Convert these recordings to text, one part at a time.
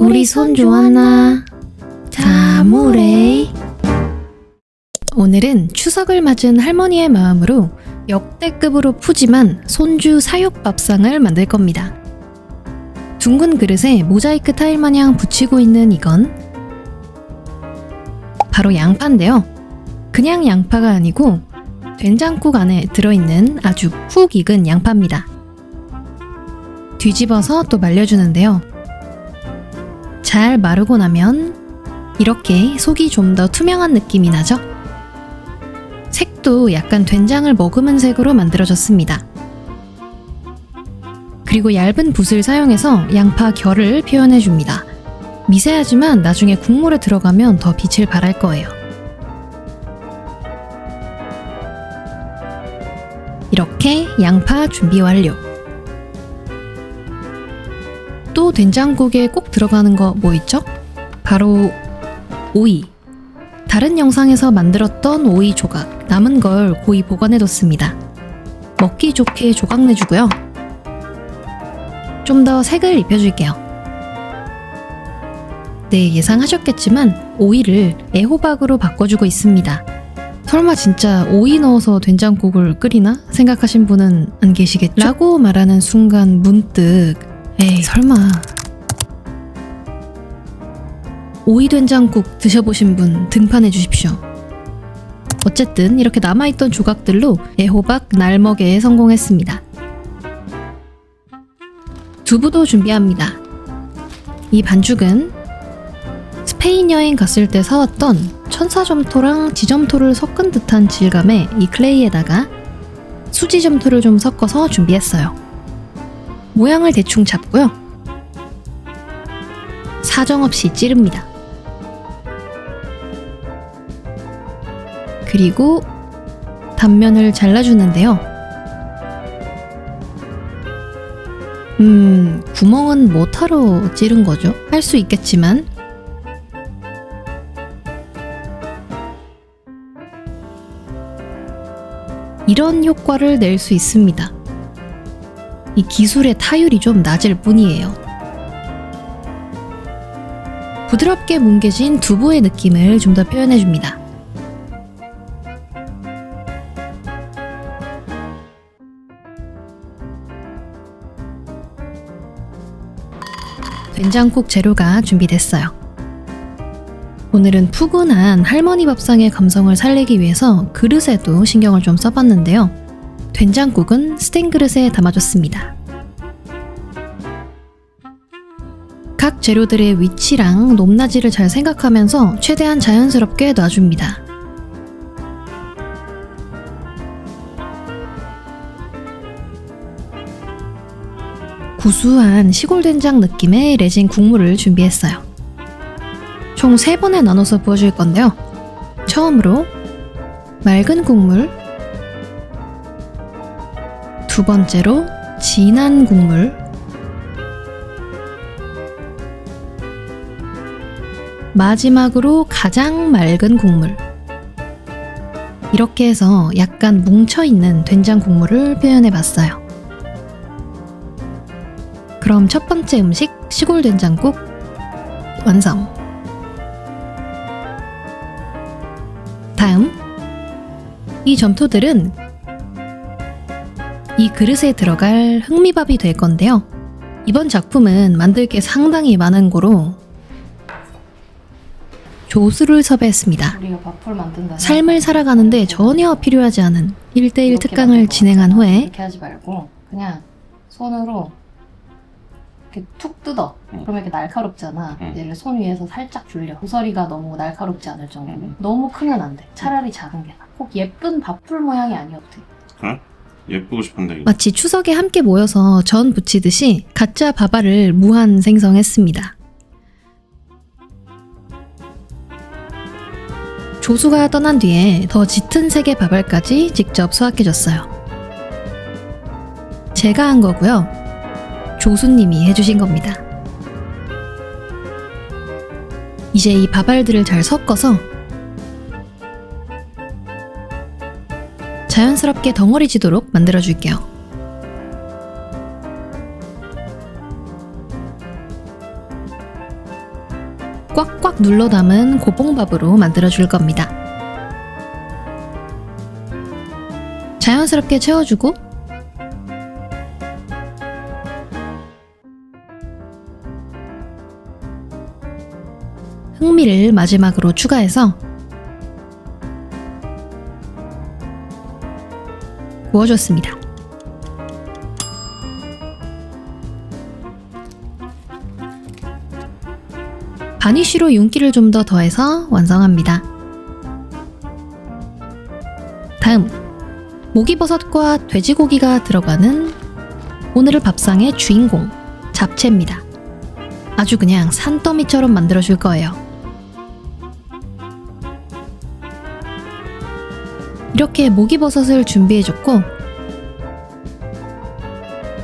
우리 손 좋았나? 자무레이. 오늘은 추석을 맞은 할머니의 마음으로 역대급으로 푸짐한 손주 사육밥상을 만들 겁니다. 둥근 그릇에 모자이크 타일 마냥 붙이고 있는 이건 바로 양파인데요. 그냥 양파가 아니고 된장국 안에 들어있는 아주 푹 익은 양파입니다. 뒤집어서 또 말려주는데요. 잘 마르고 나면 이렇게 속이 좀 더 투명한 느낌이 나죠? 색도 약간 된장을 머금은 색으로 만들어졌습니다. 그리고 얇은 붓을 사용해서 양파 결을 표현해줍니다. 미세하지만 나중에 국물에 들어가면 더 빛을 발할 거예요. 이렇게 양파 준비 완료. 또 된장국에 꼭 들어가는 거 뭐 있죠? 바로 오이. 다른 영상에서 만들었던 오이 조각, 남은 걸 고이 보관해뒀습니다. 먹기 좋게 조각 내주고요. 좀 더 색을 입혀줄게요. 네, 예상하셨겠지만 오이를 애호박으로 바꿔주고 있습니다. 설마 진짜 오이 넣어서 된장국을 끓이나? 생각하신 분은 안 계시겠죠? 라고 말하는 순간 문득 에이 설마 오이 된장국 드셔보신 분 등판해 주십시오. 어쨌든 이렇게 남아있던 조각들로 애호박 날먹에 성공했습니다. 두부도 준비합니다. 이 반죽은 스페인 여행 갔을 때 사왔던 천사점토랑 지점토를 섞은 듯한 질감의 이 클레이에다가 수지점토를 좀 섞어서 준비했어요. 모양을 대충 잡고요. 사정없이 찌릅니다. 그리고 단면을 잘라주는데요. 구멍은 뭐하러 찌른 거죠? 할 수 있겠지만 이런 효과를 낼 수 있습니다. 이 기술의 타율이 좀 낮을 뿐이에요. 부드럽게 뭉개진 두부의 느낌을 좀 더 표현해줍니다. 된장국 재료가 준비됐어요. 오늘은 푸근한 할머니 밥상의 감성을 살리기 위해서 그릇에도 신경을 좀 써봤는데요. 된장국은 스텐 그릇에 담아줬습니다. 각 재료들의 위치랑 높낮이를 잘 생각하면서 최대한 자연스럽게 놔줍니다. 구수한 시골 된장 느낌의 레진 국물을 준비했어요. 총 3번에 나눠서 부어줄 건데요. 처음으로 맑은 국물, 두 번째로 진한 국물, 마지막으로 가장 맑은 국물. 이렇게 해서 약간 뭉쳐있는 된장 국물을 표현해봤어요. 그럼 첫 번째 음식 시골 된장국 완성! 다음, 이 점토들은 이 그릇에 들어갈 흑미밥이 될 건데요. 이번 작품은 만들 게 상당히 많은 거로 조수를 섭외했습니다. 우리가 밥풀 만든다. 삶을 살아가는데 전혀 필요하지 않은 1대1 특강을 진행한 후에 이렇게 하지 말고 그냥 손으로 이렇게 툭 뜯어. 그러면 이렇게 날카롭잖아. 얘를 손 위에서 살짝 줄여. 고서리가 너무 날카롭지 않을 정도로. 너무 크면 안 돼. 차라리 작은 게 나아. 꼭 예쁜 밥풀 모양이 아니어도 돼. 어? 예쁘고 싶은데. 마치 추석에 함께 모여서 전 부치듯이 가짜 밥알을 무한 생성했습니다. 조수가 떠난 뒤에 더 짙은 색의 밥알까지 직접 수확해줬어요. 제가 한 거고요. 조수님이 해주신 겁니다. 이제 이 밥알들을 잘 섞어서 자연스럽게 덩어리지도록 만들어줄게요. 꽉꽉 눌러 담은 고봉밥으로 만들어줄 겁니다. 자연스럽게 채워주고 흑미를 마지막으로 추가해서 구워줬습니다. 바니쉬로 윤기를 좀 더 더해서 완성합니다. 다음, 목이버섯과 돼지고기가 들어가는 오늘의 밥상의 주인공, 잡채입니다. 아주 그냥 산더미처럼 만들어줄 거예요. 이렇게 목이버섯을 준비해줬고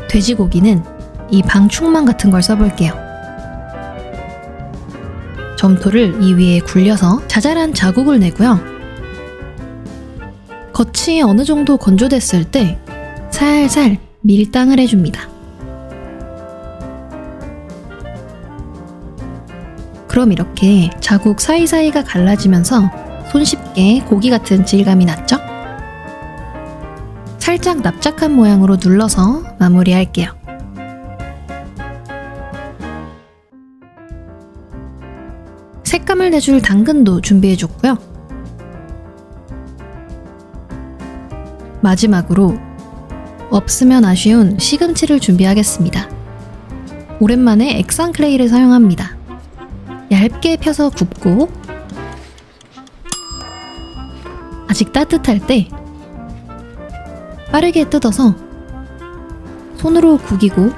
돼지고기는 이 방충망 같은 걸 써볼게요. 점토를 이 위에 굴려서 자잘한 자국을 내고요. 겉이 어느 정도 건조됐을 때 살살 밀당을 해줍니다. 그럼 이렇게 자국 사이사이가 갈라지면서 손쉽게 고기 같은 질감이 났죠? 살짝 납작한 모양으로 눌러서 마무리할게요. 색감을 내줄 당근도 준비해줬고요. 마지막으로 없으면 아쉬운 시금치를 준비하겠습니다. 오랜만에 액상클레이를 사용합니다. 얇게 펴서 굽고 아직 따뜻할 때 빠르게 뜯어서 손으로 구기고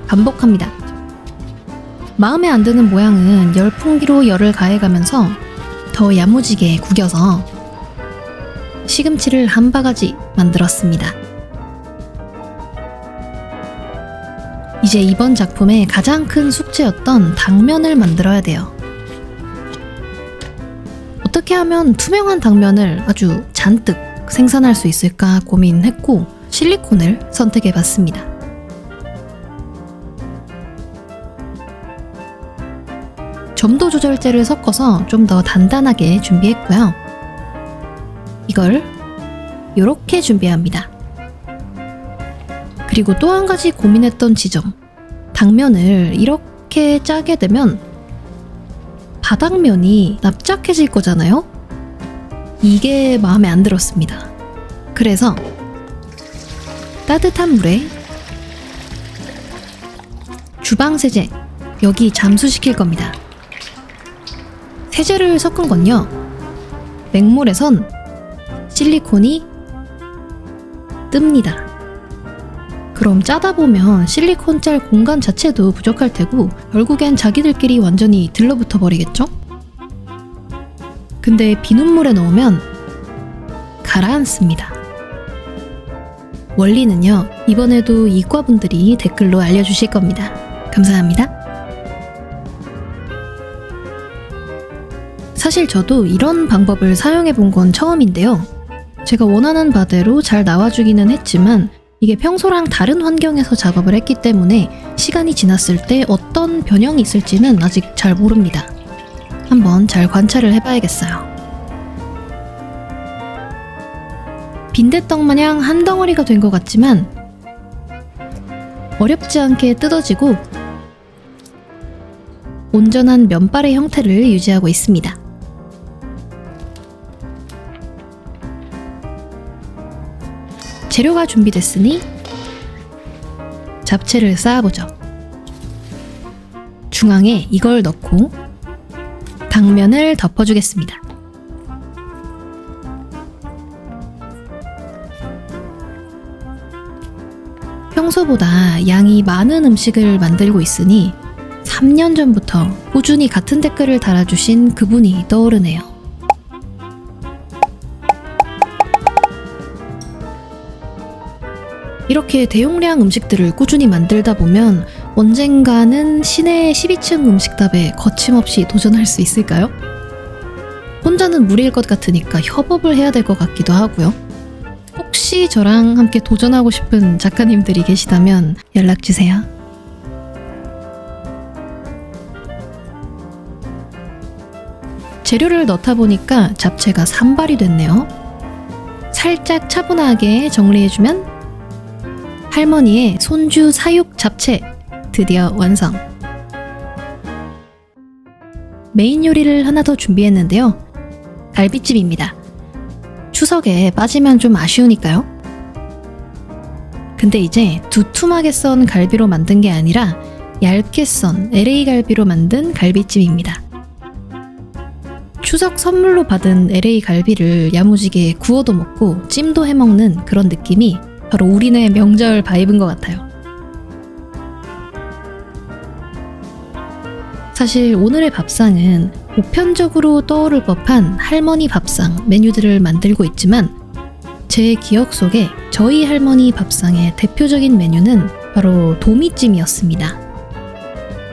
반복합니다. 마음에 안 드는 모양은 열풍기로 열을 가해가면서 더 야무지게 구겨서 시금치를 한 바가지 만들었습니다. 이제 이번 작품의 가장 큰 숙제였던 당면을 만들어야 돼요. 어떻게 하면 투명한 당면을 아주 잔뜩 생산할 수 있을까 고민했고 실리콘을 선택해봤습니다. 점도 조절제를 섞어서 좀 더 단단하게 준비했고요. 이걸 이렇게 준비합니다. 그리고 또 한 가지 고민했던 지점, 당면을 이렇게 짜게 되면 바닥면이 납작해질 거잖아요? 이게 마음에 안 들었습니다. 그래서 따뜻한 물에 주방세제, 여기 잠수시킬 겁니다. 세제를 섞은 건요, 맹물에선 실리콘이 뜹니다. 그럼 짜다 보면 실리콘 짤 공간 자체도 부족할 테고 결국엔 자기들끼리 완전히 들러붙어 버리겠죠? 근데 비눗물에 넣으면 가라앉습니다. 원리는요, 이번에도 이과분들이 댓글로 알려주실 겁니다. 감사합니다. 사실 저도 이런 방법을 사용해 본 건 처음인데요. 제가 원하는 바대로 잘 나와주기는 했지만 이게 평소랑 다른 환경에서 작업을 했기 때문에 시간이 지났을 때 어떤 변형이 있을지는 아직 잘 모릅니다. 한번 잘 관찰을 해봐야겠어요. 빈대떡 마냥 한 덩어리가 된 것 같지만 어렵지 않게 뜯어지고 온전한 면발의 형태를 유지하고 있습니다. 재료가 준비됐으니 잡채를 쌓아보죠. 중앙에 이걸 넣고 당면을 덮어주겠습니다. 평소보다 양이 많은 음식을 만들고 있으니 3년 전부터 꾸준히 같은 댓글을 달아주신 그분이 떠오르네요. 이렇게 대용량 음식들을 꾸준히 만들다 보면 언젠가는 시내의 12층 음식답에 거침없이 도전할 수 있을까요? 혼자는 무리일 것 같으니까 협업을 해야 될 것 같기도 하고요. 혹시 저랑 함께 도전하고 싶은 작가님들이 계시다면 연락주세요. 재료를 넣다 보니까 잡채가 산발이 됐네요. 살짝 차분하게 정리해주면 할머니의 손주 사육 잡채 드디어 완성. 메인 요리를 하나 더 준비했는데요. 갈비찜입니다. 추석에 빠지면 좀 아쉬우니까요. 근데 이제 두툼하게 썬 갈비로 만든 게 아니라 얇게 썬 LA 갈비로 만든 갈비찜입니다. 추석 선물로 받은 LA 갈비를 야무지게 구워도 먹고 찜도 해먹는 그런 느낌이 바로 우리네 명절 바이브인 것 같아요. 사실 오늘의 밥상은 보편적으로 떠오를 법한 할머니 밥상 메뉴들을 만들고 있지만 제 기억 속에 저희 할머니 밥상의 대표적인 메뉴는 바로 도미찜이었습니다.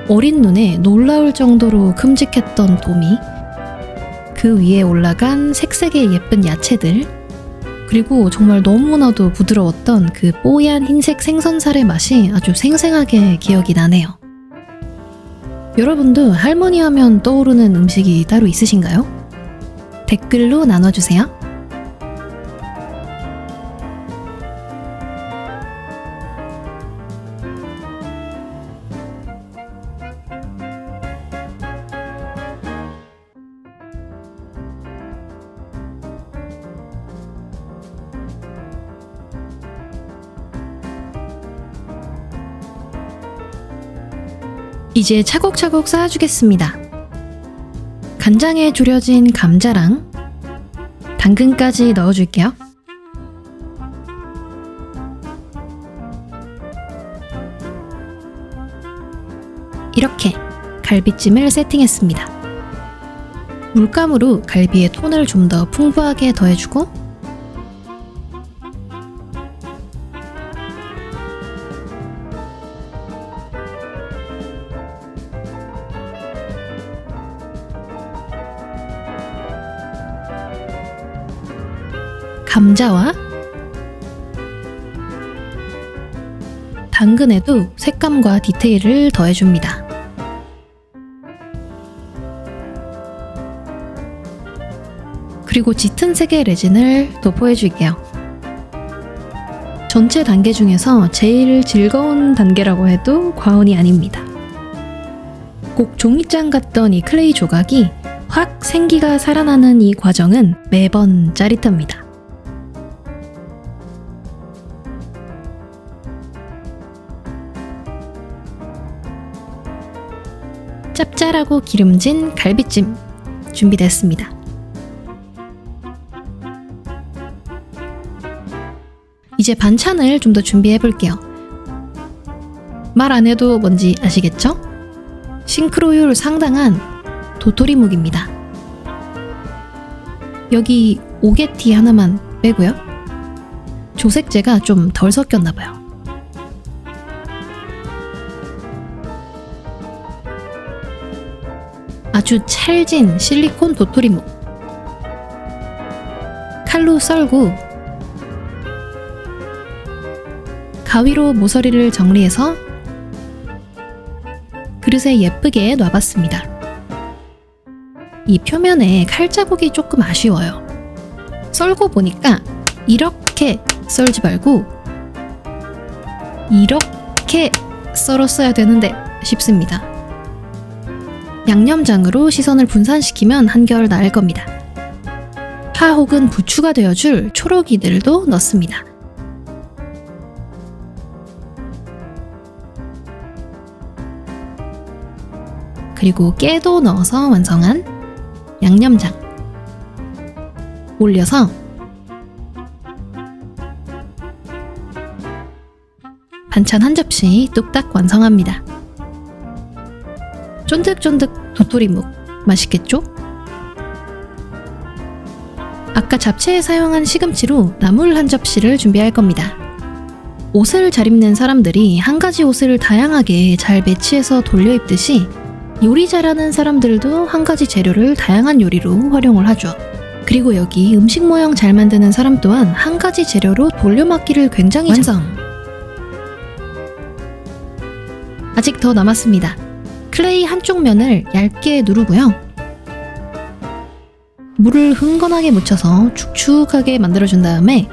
어린 눈에 놀라울 정도로 큼직했던 도미, 그 위에 올라간 색색의 예쁜 야채들, 그리고 정말 너무나도 부드러웠던 그 뽀얀 흰색 생선살의 맛이 아주 생생하게 기억이 나네요. 여러분도 할머니 하면 떠오르는 음식이 따로 있으신가요? 댓글로 나눠주세요. 이제 차곡차곡 쌓아주겠습니다. 간장에 졸여진 감자랑 당근까지 넣어줄게요. 이렇게 갈비찜을 세팅했습니다. 물감으로 갈비의 톤을 좀 더 풍부하게 더해주고 감자와 당근에도 색감과 디테일을 더해줍니다. 그리고 짙은 색의 레진을 도포해줄게요. 전체 단계 중에서 제일 즐거운 단계라고 해도 과언이 아닙니다. 꼭 종이장 같던 이 클레이 조각이 확 생기가 살아나는 이 과정은 매번 짜릿합니다. 짭짤하고 기름진 갈비찜 준비됐습니다. 이제 반찬을 좀 더 준비해 볼게요. 말 안 해도 뭔지 아시겠죠? 싱크로율 상당한 도토리묵입니다. 여기 오게티 하나만 빼고요. 조색제가 좀 덜 섞였나 봐요. 아주 찰진 실리콘 도토리묵. 칼로 썰고 가위로 모서리를 정리해서 그릇에 예쁘게 놔봤습니다. 이 표면에 칼자국이 조금 아쉬워요. 썰고 보니까 이렇게 썰지 말고 이렇게 썰었어야 되는데 싶습니다. 양념장으로 시선을 분산시키면 한결 나을 겁니다. 파 혹은 부추가 되어줄 초록이들도 넣습니다. 그리고 깨도 넣어서 완성한 양념장 올려서 반찬 한 접시 뚝딱 완성합니다. 쫀득쫀득 도토리묵 맛있겠죠? 아까 잡채에 사용한 시금치로 나물 한 접시를 준비할 겁니다. 옷을 잘 입는 사람들이 한 가지 옷을 다양하게 잘 매치해서 돌려 입듯이 요리 잘하는 사람들도 한 가지 재료를 다양한 요리로 활용을 하죠. 그리고 여기 음식 모형 잘 만드는 사람 또한 한 가지 재료로 돌려막기를 굉장히 완성! 아직 더 남았습니다. 클레이 한쪽 면을 얇게 누르고요. 물을 흥건하게 묻혀서 축축하게 만들어준 다음에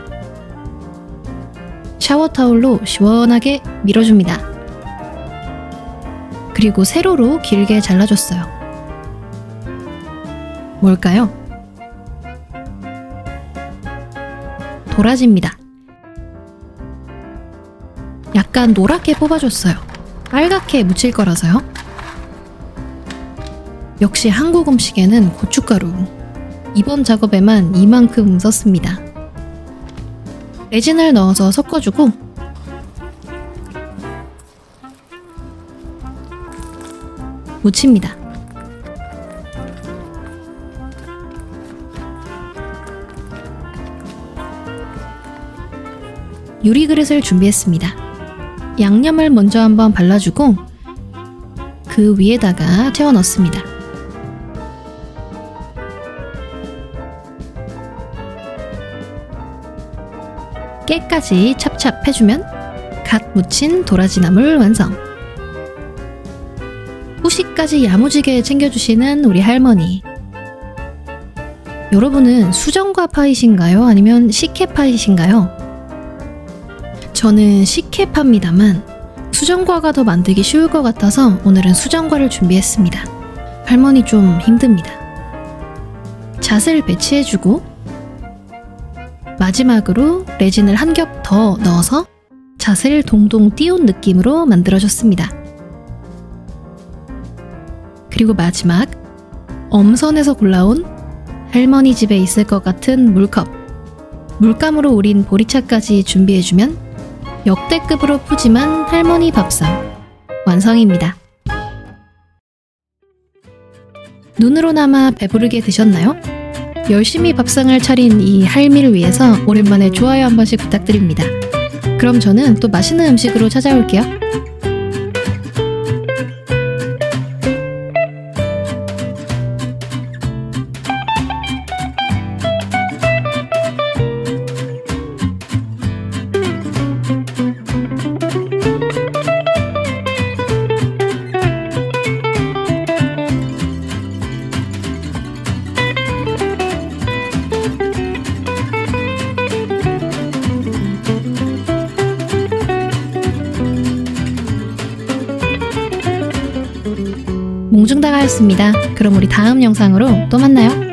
샤워 타올로 시원하게 밀어줍니다. 그리고 세로로 길게 잘라줬어요. 뭘까요? 도라지입니다. 약간 노랗게 뽑아줬어요. 빨갛게 묻힐 거라서요. 역시 한국 음식에는 고춧가루. 이번 작업에만 이만큼 썼습니다. 레진을 넣어서 섞어주고 묻힙니다. 유리 그릇을 준비했습니다. 양념을 먼저 한번 발라주고 그 위에다가 채워 넣습니다. 깨까지 찹찹 해주면 갓 무친 도라지나물 완성. 후식까지 야무지게 챙겨주시는 우리 할머니. 여러분은 수정과 파이신가요? 아니면 식혜파이신가요? 저는 식혜파입니다만 수정과가 더 만들기 쉬울 것 같아서 오늘은 수정과를 준비했습니다. 할머니 좀 힘듭니다. 잣을 배치해주고 마지막으로 레진을 한 겹 더 넣어서 잣을 동동 띄운 느낌으로 만들어줬습니다. 그리고 마지막 엄선에서 골라온 할머니 집에 있을 것 같은 물컵, 물감으로 우린 보리차까지 준비해주면 역대급으로 푸짐한 할머니 밥상 완성입니다. 눈으로나마 배부르게 드셨나요? 열심히 밥상을 차린 이 할미를 위해서 오랜만에 좋아요 한 번씩 부탁드립니다. 그럼 저는 또 맛있는 음식으로 찾아올게요. 몽중다가였습니다. 그럼 우리 다음 영상으로 또 만나요.